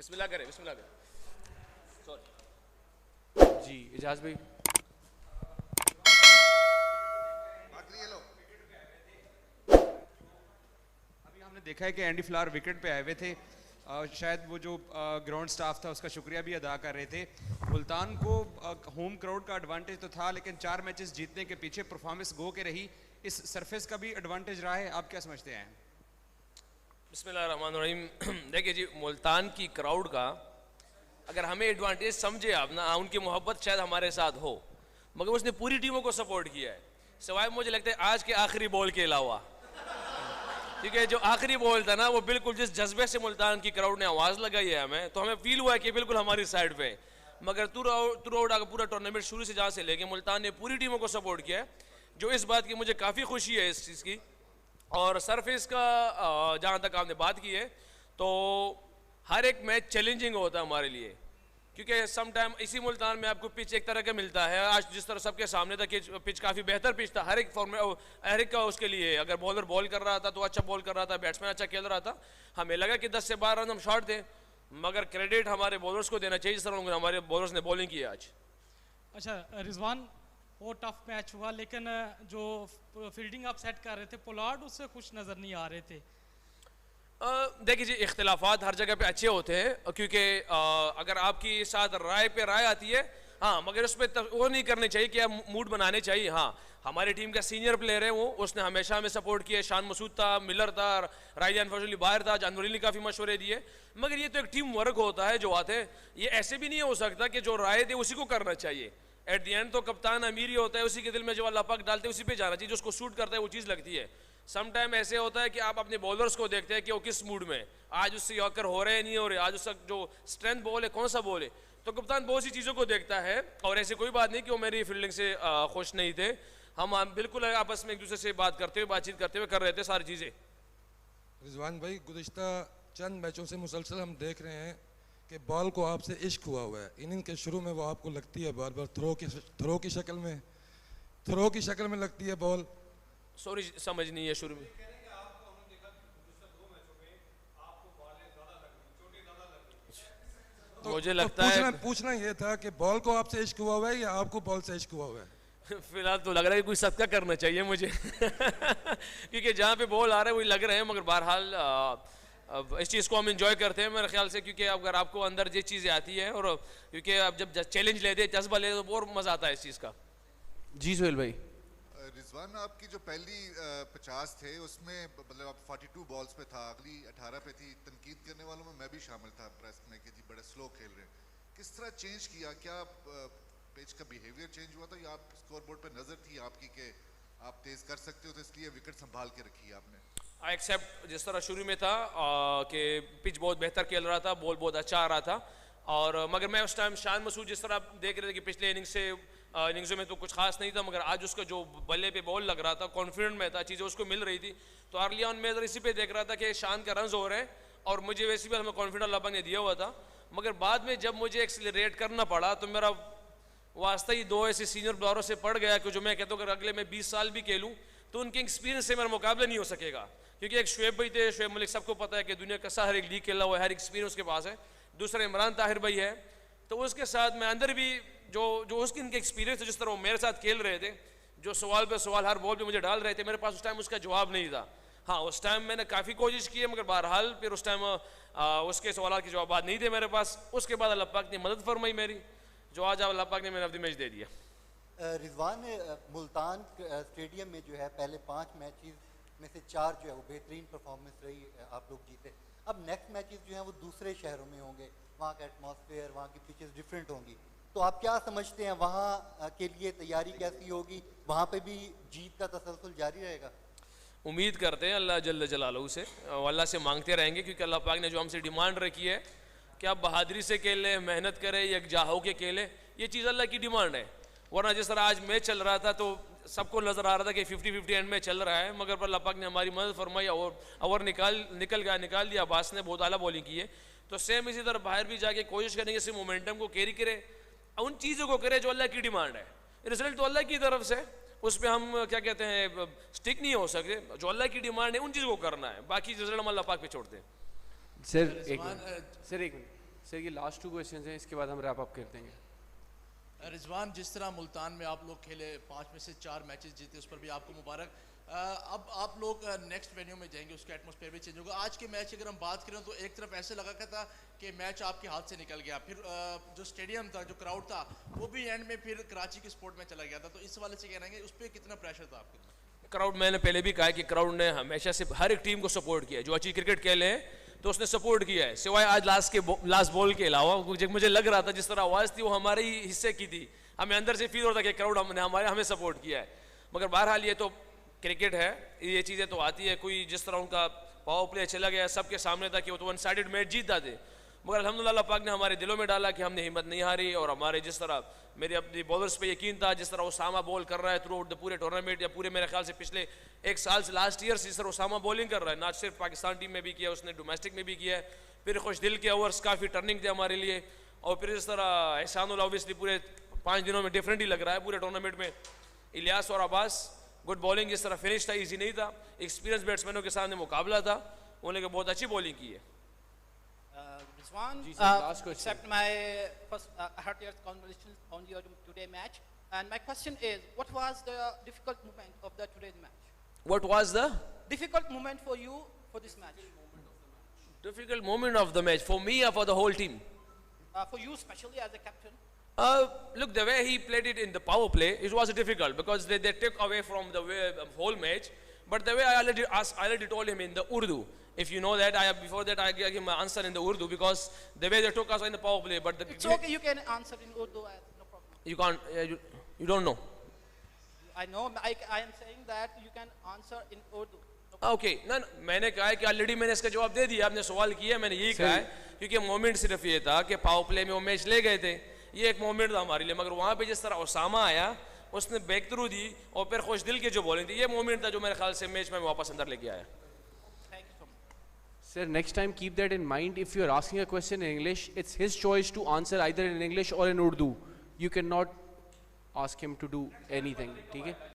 बिस्मिल्लाह करें, बिस्मिल्लाह करें। सॉरी जी इजाज भाई। अभी हमने देखा है कि एंडी फ्लावर विकेट पे आए हुए थे। शायद वो जो ग्राउंड स्टाफ था उसका शुक्रिया भी अदा कर रहे थे। मुल्तान को होम क्राउड का एडवांटेज तो था, लेकिन 4 मैचेस जीतने के पीछे परफॉर्मेंस गो के रही। इस सरफेस का भी एडवांटेज रहा है, आप क्या समझते हैं? बिस्मिल्लाहिर्रहमानिर्रहीम। देखिए जी, मुल्तान की क्राउड का अगर हमें एडवांटेज समझे आप ना, उनकी मोहब्बत शायद हमारे साथ हो, मगर उसने पूरी टीमों को सपोर्ट किया है, सिवाय मुझे लगता है आज के आखिरी बॉल के अलावा। क्योंकि जो आखिरी बॉल था ना, वो बिल्कुल जिस जज्बे से मुल्तान की क्राउड ने आवाज़ लगाई है हमें, तो हमें फील हुआ है कि बिल्कुल हमारी साइड पे। मगर थ्रू आउट अगर पूरा टूर्नामेंट शुरू से जहाँ से लेके मुल्तान ने पूरी टीमों को सपोर्ट किया है, जो इस बात की मुझे काफ़ी खुशी है इस चीज़ की। और सरफेस का जहाँ तक आपने बात की है, तो हर एक मैच चैलेंजिंग होता है हमारे लिए, क्योंकि सम टाइम इसी मुल्तान में आपको पिच एक तरह का मिलता है। आज जिस तरह सबके सामने था कि पिच काफ़ी बेहतर पिच था हर एक फॉर्म, हर एक का उसके लिए। अगर बॉलर बॉल कर रहा था तो अच्छा बॉल कर रहा था, बैट्समैन अच्छा खेल रहा था। हमें लगा कि 10 से 12 रन हम शॉर्ट थे, मगर क्रेडिट हमारे बॉलर्स को देना चाहिए जिस तरह हमारे बॉलर्स ने बॉलिंग की आज। अच्छा रिजवान, वो टफ मैच हुआ, लेकिन जो फील्डिंग आप सेट कर रहे थे पोलार्ड, उससे खुश नज़र नहीं आ रहे थे। देखिए जी, इख्तिलाफात हर जगह पे अच्छे होते हैं, क्योंकि अगर आपकी साथ राय पे राय आती है, हाँ, मगर उस पर वो नहीं करनी चाहिए कि आप मूड बनाने चाहिए। हाँ, हमारी टीम का सीनियर प्लेयर है वो, उसने हमेशा हमें सपोर्ट किया। शान मसूद था, मिलर था, राइज अनफॉर्चुनेटली बाहर था, जानवरी ने काफ़ी मशवरे दिए। मगर ये तो एक टीम वर्क होता है जो आते हैं। ये ऐसे भी नहीं हो सकता कि जो राय थे उसी को करना चाहिए। एट द एंड तो कप्तान अमीर ही होता है, उसी के दिल में जो अल्लाह पाक डालते हैं उसी पे जाना चाहिए, जो उसको सूट करता है वो चीज़ लगती है। सम टाइम ऐसे होता है कि आप अपने बॉलर्स को देखते हैं कि वो किस मूड में, आज उससे यॉर्कर हो रहे हैं नहीं हो रहे, आज उसका जो स्ट्रेंथ बॉल है कौन सा बॉल है। तो कप्तान बहुत सी चीज़ों को देखता है, और ऐसी कोई बात नहीं कि वो मेरी फील्डिंग से खुश नहीं थे। हम बिल्कुल आपस में एक दूसरे से बात करते हुए, बातचीत करते हुए कर रहे थे सारी चीज़ें। रिजवान भाई, गुज़िश्ता चंद मैचों से मुसलसल हम देख रहे हैं कि बॉल को आपसे इश्क हुआ हुआ है। इनिंग के शुरू में वो आपको लगती है बार बार थ्रो की शक्ल में लगती है बॉल। सॉरी समझ नहीं है शुरू में। तो मुझे लगता है पूछना ये था कि बॉल को आपसे इश्क हुआ हुआ है या आपको बॉल से इश्क हुआ हुआ है? फिलहाल तो लग रहा है कि कोई सदका करना चाहिए मुझे क्योंकि जहाँ पे बॉल आ रहा है वही लग रहे हैं, मगर बहरहाल अब इस चीज़ को हम इंजॉय करते हैं मेरे ख्याल से, क्योंकि अगर आपको अंदर ये चीज़ें आती है, और क्योंकि आप जब चैलेंज लेते, जज्बा लेते, तो बहुत मज़ा आता है इस चीज़ का। जी सोहेल भाई। रिजवान, आपकी जो पहली 50 थे उसमें मतलब आप 42 बॉल्स पे था, अगली 18 पे थी। तनकीद करने वालों में मैं भी शामिल था प्रेस में कि जी बड़े स्लो खेल रहे हैं। किस तरह चेंज किया? क्या पिच का बिहेवियर चेंज हुआ था, या आप स्कोरबोर्ड पे नज़र थी आपकी कि आप तेज़ कर सकते हो तो इसलिए विकेट संभाल के रखी है आपने? आई एक्सेप्ट जिस तरह शुरू में था कि पिच बहुत बेहतर खेल रहा था, बॉल बहुत अच्छा आ रहा था, और मगर मैं उस टाइम शान मसूद जिस तरह आप देख रहे थे कि पिछले इनिंग्सों में तो कुछ खास नहीं था, मगर आज उसका जो बल्ले पे बॉल लग रहा था, कॉन्फिडेंट में था, चीज़ें उसको मिल रही थी। तो अर्ली ऑन मैं इसी पे देख रहा था कि शान का रन हो रहे हैं, और मुझे वैसे भी हमें कॉन्फिडेंस अल्लाह पाक ने दिया हुआ था। मगर बाद में जब मुझे एक्सीलरेट करना पड़ा, तो मेरा वास्ता ही 2 ऐसे सीनियर बॉलरों से पड़ गया कि जो मैं कहता हूँ अगर अगले मैं 20 साल भी खेलूँ तो उनके एक्सपीरियंस से मेरा मुकाबला नहीं हो सकेगा। क्योंकि एक शुएब भाई थे, शुएब मलिक सबको पता है कि दुनिया का हर एक लीग खेला हुआ है, हर एक्सपीरियंस उसके पास है। दूसरा इमरान ताहिर भाई है, तो उसके साथ मैं अंदर भी जो उसकी इनके एक्सपीरियंस है, जिस तरह वो मेरे साथ खेल रहे थे, जो सवाल पे सवाल हर बॉल पे मुझे डाल रहे थे, मेरे पास उस टाइम उसका जवाब नहीं था। हाँ, उस टाइम मैंने काफ़ी कोशिश की है, मगर बहरहाल फिर उस टाइम उसके सवाल के जवाब नहीं थे मेरे पास। उसके बाद अल्लाह पाक ने मदद फरमाई मेरी, जो आज अल्लाह पाक ने मैंने अपनी मैच दे दिया। रिजवान, मुल्तान स्टेडियम में जो है पहले 5 मैचेस में से 4 जो है वो बेहतरीन परफॉर्मेंस रही, आप लोग जीते। अब नेक्स्ट मैचेस जो हैं वो दूसरे शहरों में होंगे, वहाँ का एटमॉस्फेयर, वहाँ की पिचेस डिफरेंट होंगी। तो आप क्या समझते हैं वहाँ के लिए तैयारी कैसी होगी? वहाँ पे भी जीत का तसलसल जारी रहेगा? उम्मीद करते हैं अल्लाह जल्ल जलालहू से, अल्लाह से मांगते रहेंगे, क्योंकि अल्लाह पाक ने जो हमसे डिमांड रखी है कि आप बहादुरी से खेलें, मेहनत करें, यकजा होके खेलें, ये चीज़ अल्लाह की डिमांड है। वरना जिस तरह आज मैच चल रहा था तो सबको नज़र आ रहा था कि 50-50 एंड में चल रहा है, मगर अल्लाह पाक ने हमारी मदद फरमाई और ओवर निकल दिया। अब्बास ने बहुत आला बॉलिंग की है, तो सेम इसी तरह बाहर भी जाके कोशिश करेंगे सिर्फ मोमेंटम को कैरी करे, उन चीज़ों को करे जो अल्लाह की डिमांड है। रिजल्ट तो अल्लाह की तरफ से, उस पर हम क्या कहते हैं स्टिक नहीं हो सकते। जो अल्लाह की डिमांड है उन चीज़ों को करना है, बाकी रिजल्ट हम अल्लाह पाक पे छोड़ते हैं। सर एक मिनट। सर ये लास्ट 2 क्वेश्चंस हैं, इसके बाद हम रैप अप कर देंगे। रिजवान, जिस तरह मुल्तान में आप लोग खेले, 5 में से 4 मैचेस जीते, उस पर भी आपको मुबारक। अब आप लोग नेक्स्ट वेन्यू में जाएंगे, उसका एटमॉस्फेयर भी चेंज होगा। आज के मैच की अगर हम बात करें तो एक तरफ ऐसे लगा था कि मैच आपके हाथ से निकल गया, फिर जो स्टेडियम था, जो क्राउड था, वो भी एंड में फिर कराची के स्पोर्ट में चला गया था। तो इस वाले से कह रहे हैं उस पर कितना प्रेशर था आपके? क्राउड, मैंने पहले भी कहा कि क्राउड ने हमेशा से हर एक टीम को सपोर्ट किया है। जो अच्छी क्रिकेट खेले हैं तो उसने सपोर्ट किया है, सिवाय आज लास्ट बॉल के अलावा। मुझे लग रहा था जिस तरह आवाज़ थी वो हमारे ही हिस्से की थी, हमें अंदर से फील होता कि क्राउड हमें सपोर्ट किया है। मगर बहरहाल ये तो क्रिकेट है, ये चीज़ें तो आती है। कोई जिस तरह उनका पावर प्ले चला गया सबके सामने था कि वो तो 1 साइडेड मैच जीतता थे, मगर अल्हम्दुलिल्लाह पाक ने हमारे दिलों में डाला कि हमने हिम्मत नहीं हारी। और हमारे जिस तरह मेरे अपनी बॉलर्स पे यकीन था, जिस तरह उसामा बॉल कर रहा है थ्रू आउट द पूरे टूर्नामेंट, या पूरे मेरे ख्याल से पिछले 1 साल से लास्ट ईयर से जिस तरह उसामा बॉलिंग कर रहा है, ना सिर्फ पाकिस्तान टीम में भी किया उसने, डोमेस्टिक में भी किया है। फिर खुश दिल के ओवर्स काफ़ी टर्निंग थे हमारे लिए। और फिर इस तरह एहसानुल ऑब्वियसली पूरे 5 दिनों में डिफरेंट ही लग रहा है पूरे टूर्नामेंट में। इलियास और अब्बास गुड बॉलिंग, जिस तरह फिनिश था ईजी नहीं था, एक्सपीरियंस बैट्समैनों के सामने मुकाबला था, उन्होंने बहुत अच्छी बॉलिंग की है। Rizwan, last question. accept my first heartiest congratulations on your today match. And my question is, what was the difficult moment of the today's match? What was the Difficult moment for you for this match? difficult moment of the match for me or for the whole team? For you especially as a captain? Look, the way he played it in the power play, it was difficult because they took away from the whole match. But the way I already told him in the Urdu. If you know that, before that I gave him my answer in the Urdu because the way they took us in the power play. But It's okay, you can answer in Urdu, no problem. You can't. You don't know. I know, I am saying that you can answer in Urdu. Okay ना, मैंने कहा है कि already मैंने इसका जवाब दे दिया। आपने सवाल किया, मैंने यही कहा है क्योंकि मोमेंट सिर्फ ये था कि पावर प्ले में वो मैच ले गए थे, ये एक मोमेंट था हमारे लिए। मगर वहाँ पे जिस तरह उसामा आया, उसने बैक थ्रू दी और फिर खुश दिल की जो बॉलिंग थी, ये मोमेंट था जो मेरे ख्याल से मैच में वापस अंदर लेके आया। Sir, next time keep that in mind. If you are asking a question in English, it's his choice to answer either in English or in Urdu. You cannot ask him to do anything. ठीक है?